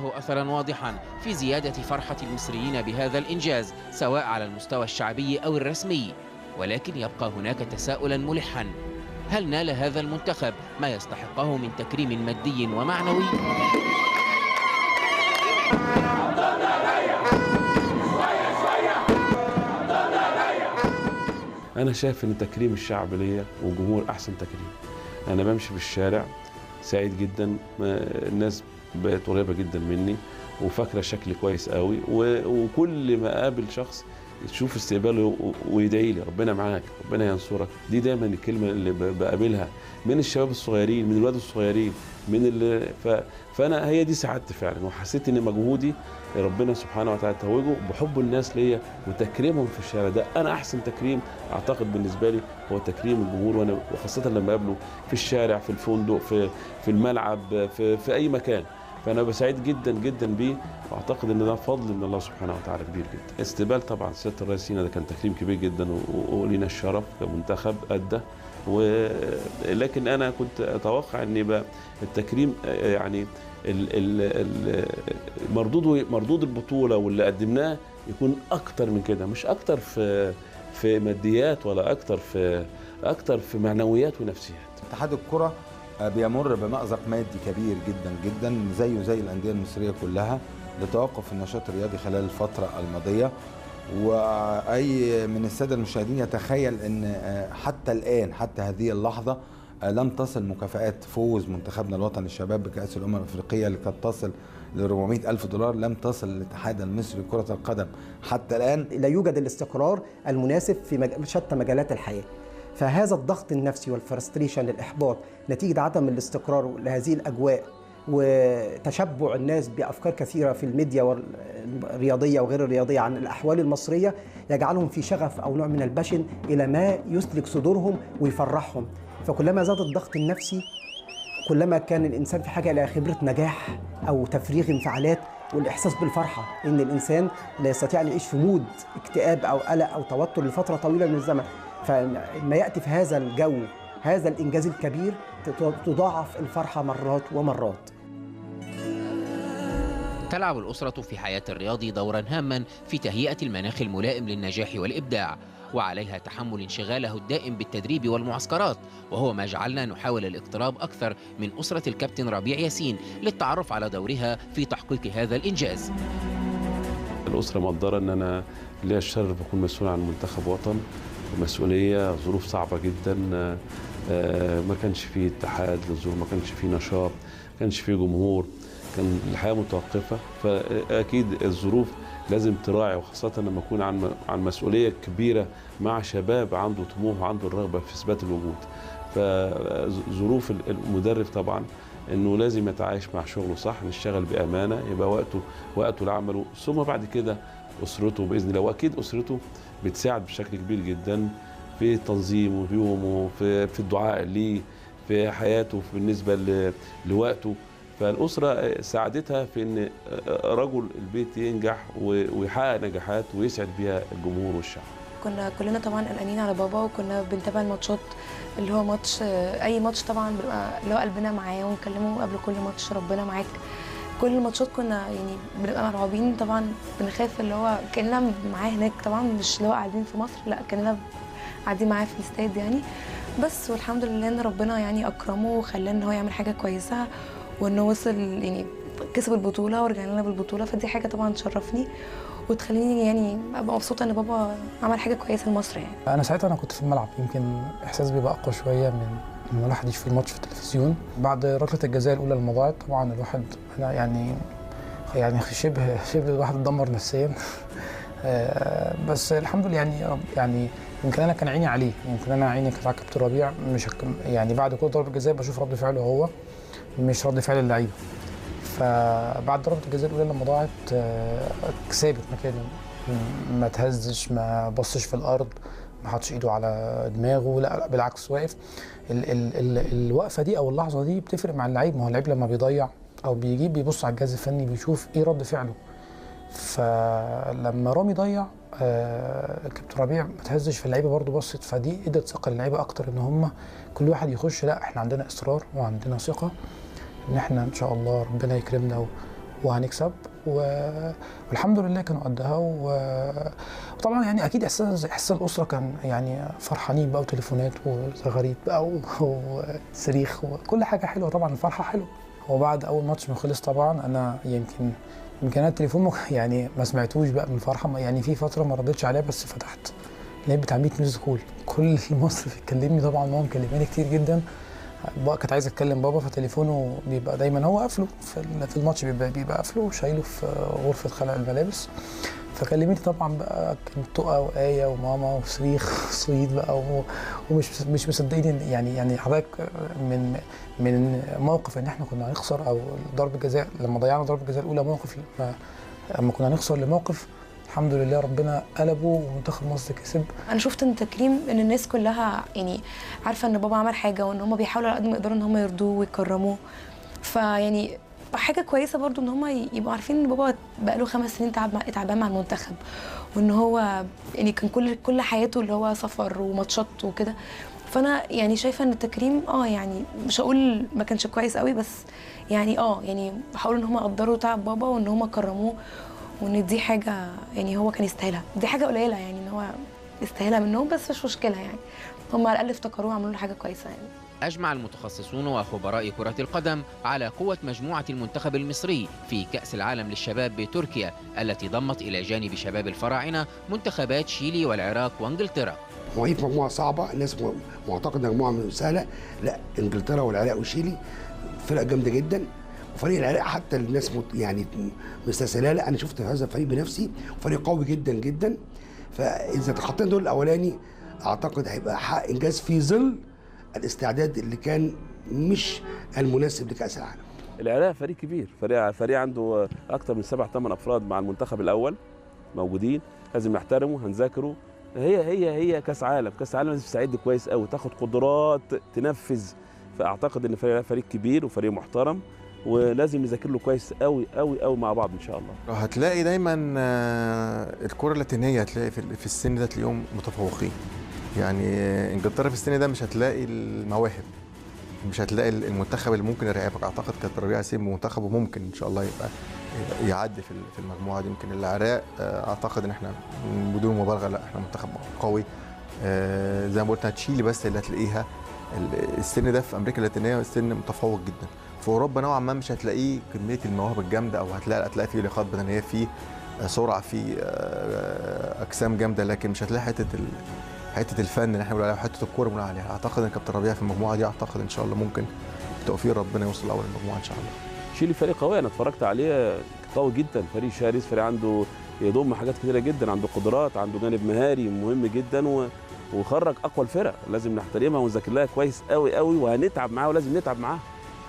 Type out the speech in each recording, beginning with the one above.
له أثرا واضحا في زيادة فرحة المصريين بهذا الإنجاز سواء على المستوى الشعبي أو الرسمي، ولكن يبقى هناك تساؤلا ملحا: هل نال هذا المنتخب ما يستحقه من تكريم مادي ومعنوي؟ أنا شايف إن تكريم الشعب ليا والجمهور أحسن تكريم. أنا بمشي في الشارع سعيد جدا، الناس بقت قريبة جدا مني وفاكرة شكلي كويس قوي، وكل ما أقابل شخص تشوف استقباله ويدعي لي ربنا معاك، ربنا ينصرك. دي دايما الكلمة اللي بقابلها من الشباب الصغيرين، من الولاد الصغيرين، فأنا هي دي سعادتي فعلا، وحسيت إن مجهودي ربنا سبحانه وتعالى توجه بحب الناس ليا وتكريمهم في الشارع. ده أنا أحسن تكريم أعتقد بالنسبة لي هو تكريم الجمهور، وخاصة لما أقابله في الشارع، في الفندق، في الملعب، في أي مكان. فأنا بسعيد جدا جدا بيه، واعتقد ان ده فضل من الله سبحانه وتعالى كبير جدا. استقبال طبعا سياده الرئيس لينا ده كان تكريم كبير جدا، ولينا الشرف كمنتخب ادى، لكن انا كنت اتوقع ان يبقى التكريم يعني مردود البطوله واللي قدمناه يكون اكتر من كده، مش اكتر في ماديات ولا اكتر في معنويات ونفسيات. اتحاد الكره بيمر بمأزق مادي كبير جدا جدا زيه زي الأندية المصرية كلها لتوقف النشاط الرياضي خلال الفترة الماضية. وأي من السادة المشاهدين يتخيل أن حتى الآن، حتى هذه اللحظة، لم تصل مكافآت فوز منتخبنا الوطني الشباب بكأس الأمم الأفريقية اللي قد تصل ل 400,000 دولار، لم تصل الاتحاد المصري لكرة القدم حتى الآن. لا يوجد الاستقرار المناسب في شتى مجالات الحياة، فهذا الضغط النفسي والفرستريشن للإحباط نتيجة عدم الاستقرار لهذه الأجواء وتشبع الناس بأفكار كثيرة في الميديا الرياضية وغير الرياضية عن الأحوال المصرية يجعلهم في شغف أو نوع من البشن إلى ما يسلك صدورهم ويفرحهم. فكلما زاد الضغط النفسي كلما كان الإنسان في حاجة إلى خبرة نجاح أو تفريغ انفعالات والإحساس بالفرحة، إن الإنسان لا يستطيع أن يعيش في مود اكتئاب أو قلق أو توتر لفترة طويلة من الزمن. فما يأتي في هذا الجو هذا الإنجاز الكبير تضاعف الفرحة مرات ومرات. تلعب الأسرة في حياة الرياضي دورا هاما في تهيئة المناخ الملائم للنجاح والإبداع، وعليها تحمل انشغاله الدائم بالتدريب والمعسكرات، وهو ما جعلنا نحاول الاقتراب أكثر من أسرة الكابتن ربيع ياسين للتعرف على دورها في تحقيق هذا الإنجاز. الأسرة مقدرة أن أنا ليا الشرف أكون مسؤول عن منتخب وطن، مسؤولية، ظروف صعبة جدا، ما كانش فيه اتحاد للظروف، ما كانش فيه نشاط، ما كانش فيه جمهور، كان الحياة متوقفة. فأكيد الظروف لازم تراعي، وخاصة لما أكون عن مسؤولية كبيرة مع شباب عنده طموح وعنده الرغبة في إثبات الوجود. فظروف المدرب طبعا إنه لازم يتعايش مع شغله صح، نشتغل بأمانة، يبقى وقته لعمله، ثم بعد كده أسرته بإذن الله. وأكيد أسرته بتساعد بشكل كبير جدا في تنظيمه، في يومه، في الدعاء ليه، في حياته، بالنسبة لوقته. فالأسرة ساعدتها في أن رجل البيت ينجح ويحقق نجاحات ويسعد بها الجمهور والشعب. كنا كلنا طبعا قلقانين على بابا، وكنا بنتابع الماتشات، اللي هو ماتش أي ماتش طبعا بنبقى اللي هو قلبنا معاه ونكلمه قبل كل ماتش ربنا معاك. كل الماتشات كنا يعني بنبقى مرعوبين طبعا، بنخاف اللي هو كأننا معاه هناك طبعا، مش اللي هو قاعدين في مصر، لا كأننا قاعدين معاه في الاستاد يعني. بس والحمد لله ان ربنا يعني اكرمه وخلاه ان هو يعمل حاجه كويسه، وانه وصل يعني كسب البطوله ورجعنا لنا بالبطوله. فدي حاجه طبعا تشرفني وتخليني يعني ابقى مبسوطه ان بابا عمل حاجه كويسه لمصر يعني. انا ساعتها كنت في الملعب، يمكن احساس بيبقى اقوى شويه من الواحد يشوف الماتش في التلفزيون. بعد ركله الجزاء الاولى اللي ضاعت طبعا الواحد يعني شبه الواحد اتدمر نفسيا. بس الحمد لله يعني يمكن انا كان عيني عليه، يمكن انا عيني كانت على كابتن ربيع، مش يعني بعد كل ضربه جزاء بشوف رد فعله هو، مش رد فعل اللعيبه. فبعد ضربه الجزاء الاولى لما ضاعت ثابت مكانه، ما تهزش، ما بصش في الارض، ما حطش ايده على دماغه، لا بالعكس واقف. الوقفه دي او اللحظه دي بتفرق مع اللعيب. ما هو اللعيب لما بيضيع او بيجيب بيبص على الجهاز الفني بيشوف ايه رد فعله. فلما رامي ضيع كابتن ربيع ما تهزش، في اللعيبه برضه بصت، فدي ادت ثقه للعيبه اكتر ان هم كل واحد يخش، لا احنا عندنا اصرار وعندنا ثقه ان احنا ان شاء الله ربنا يكرمنا وهنكسب والحمد لله كانوا قدها وطبعا يعني اكيد احساس الاسره كان يعني فرحانين بقى، وتليفونات وزغاريد بقى وصريخ وكل حاجه حلوه، طبعا الفرحه حلوه. وبعد اول ماتش ما خلص طبعا انا يمكن انا التليفون يعني ما سمعتوش بقى من الفرحه، يعني في فتره ما ردتش عليه، بس فتحت لقيت بتاع 100 ميس كول، كل مصر بتكلمني. طبعا ماما مكلماني كتير جدا، كانت عايزه اتكلم بابا، فتليفونه بيبقى دايما هو قافله في الماتش، بيبقى قافله وشايله في غرفه خلع الملابس. فكلمتني طبعا بقى، كانت تقى وآية وماما وصريخ صويت بقى ومش مصدقين يعني حضرتك من موقف ان احنا كنا هنخسر، او ضربه جزاء لما ضيعنا ضربه الجزاء الاولى، موقف لما كنا هنخسر لموقف الحمد لله ربنا قلبه ومنتخب مصر كسب. انا شفت ان تكريم ان الناس كلها يعني عارفه ان بابا عمل حاجه، وان هم بيحاولوا على قد ما يقدروا ان هم يرضوه ويكرموه. فيعني حاجه كويسه برضو ان هم يبقوا عارفين ان بابا بقى له 5 سنين تعبان مع المنتخب، وان هو يعني كان كل حياته اللي هو سفر وماتشات وكده. فانا يعني شايفه ان التكريم يعني مش هقول ما كانش كويس قوي، بس يعني يعني بحاول ان هم قدروا تعب بابا، وان هم كرموه، وان دي حاجه يعني هو كان يستاهلها. دي حاجه قليله يعني ان هو يستاهلها منهم، بس مش مشكله يعني، هم على الاقل افتكروه وعملوا له حاجه كويسه يعني. أجمع المتخصصون وخبراء كرة القدم على قوة مجموعة المنتخب المصري في كأس العالم للشباب بتركيا، التي ضمت إلى جانب شباب الفراعنة منتخبات شيلي والعراق وانجلترا. وهي في مجموعة صعبة، الناس معتقد مجموعة سهلة، لا، انجلترا والعراق وشيلي فرق جامدة جدا. وفريق العراق حتى الناس يعني مستسهلها، لا، انا شفت هذا الفريق بنفسي، فريق قوي جدا جدا. فاذا تخطينا دول الاولاني اعتقد هيبقى حق انجاز في ظل الاستعداد اللي كان مش المناسب لكأس العالم. العراق فريق كبير، فريق عنده اكثر من 7-8 افراد مع المنتخب الاول موجودين، لازم نحترمه، هنذاكره. هي كاس عالم لازم تستعد كويس قوي، تاخد قدرات تنفذ. فاعتقد ان فريق كبير وفريق محترم، ولازم نذاكر له كويس قوي قوي قوي مع بعض ان شاء الله. هتلاقي دايما الكره اللاتينيه هتلاقي في السن ده تلاقيهم متفوقين. يعني انجلترا في السن ده مش هتلاقي المواهب، مش هتلاقي المنتخب اللي ممكن يرعبك. اعتقد كانت ربيع ياسين منتخبه ممكن ان شاء الله يبقى يعدي في المجموعه دي. يمكن العراق اعتقد ان احنا بدون مبالغه لا، احنا منتخب قوي. زي ما قلت تشيلي بس اللي هتلاقيها السن ده في امريكا اللاتينيه السن متفوق جدا. في اوروبا نوعا ما مش هتلاقيه كميه المواهب الجامده، او هتلاقي فيه لياقات بدنيه، فيه سرعه، فيه اجسام جامده، لكن مش هتلاقي حته الفن اللي احنا بنقول عليها وحته الكوره بنقول عليها. اعتقد ان كابتن ربيع في المجموعه دي، اعتقد ان شاء الله ممكن بتوفيق ربنا يوصل لاول المجموعه ان شاء الله. شيلي فريق قوي، انا اتفرجت عليه، قوي جدا، فريق شرس، فريق عنده يضم حاجات كثيره جدا، عنده قدرات، عنده جانب مهاري مهم جدا، وخرج اقوى الفرق، لازم نحترمها ونذاكر لها كويس قوي قوي، وهنتعب معاها ولازم نتعب معاها.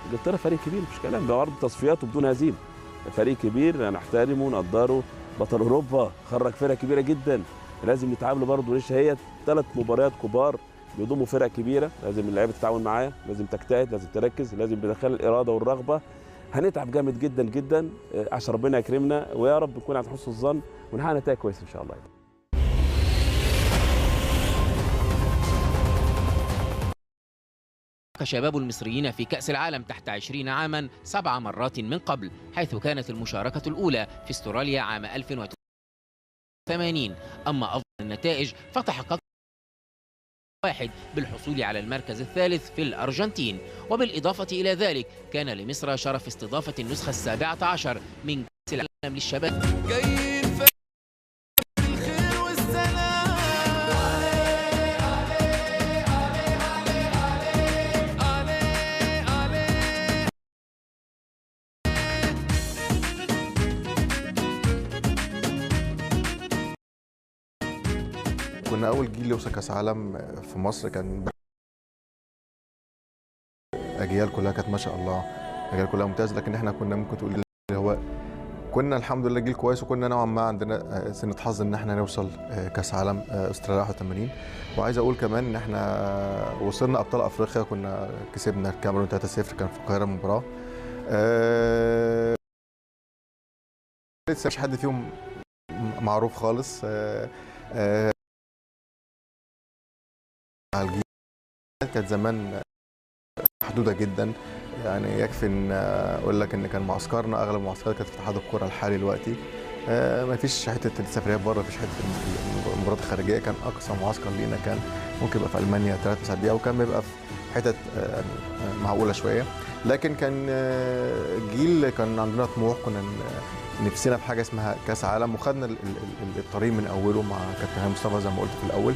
انجلترا فريق كبير مش كلام، ده عرض تصفيات وبدون هزيمه، فريق كبير نحترمه ونقدره، بطل اوروبا، خرج فرق كبيره جدا، لازم نتعاملوا برضه. ليش هي 3 مباريات كبار بيضموا فرق كبيره، لازم اللعيبه تتعاون معايا، لازم تجتهد، لازم تركز، لازم بدخل الاراده والرغبه. هنتعب جامد جدا جدا عشان ربنا يكرمنا، ويا رب نكون على حسن الظن ونحقق نتائج كويسه ان شاء الله. شباب المصريين في كأس العالم تحت 20 عاما 7 مرات من قبل، حيث كانت المشاركة الأولى في استراليا عام 1980. أما أفضل النتائج فتحقق واحد بالحصول على المركز الثالث في الأرجنتين. وبالإضافة إلى ذلك كان لمصر شرف استضافة النسخة 17 من كأس العالم للشباب. كنا اول جيل يوصل كاس عالم في مصر، كان اجيال كلها كانت ما شاء الله، اجيال كلها ممتازه، لكن احنا كنا ممكن تقول اللي هو كنا الحمد لله جيل كويس، وكنا نوعا ما عندنا سنه حظ ان احنا نوصل كاس عالم استراليا 81. وعايز اقول كمان ان احنا وصلنا ابطال افريقيا، كنا كسبنا الكاميرون 3-0، كان في القاهره المباراه. لسه مش حد فيهم معروف خالص. على الجيل كانت زمان محدوده جدا، يعني يكفي ان اقول لك ان كان معسكرنا اغلب المعسكرات كانت في اتحاد الكره الحالي دلوقتي. ما فيش حته السفريات بره، ما فيش حته المباريات الخارجيه. كان اقصى معسكر لينا كان ممكن يبقى في المانيا 3 اسابيع، وكان بيبقى في حتت معقوله شويه. لكن كان جيل كان عندنا طموح، كنا نفسنا في حاجه اسمها كاس عالم، وخدنا الطريق من اوله مع كابتن مصطفى زي ما قلت في الاول.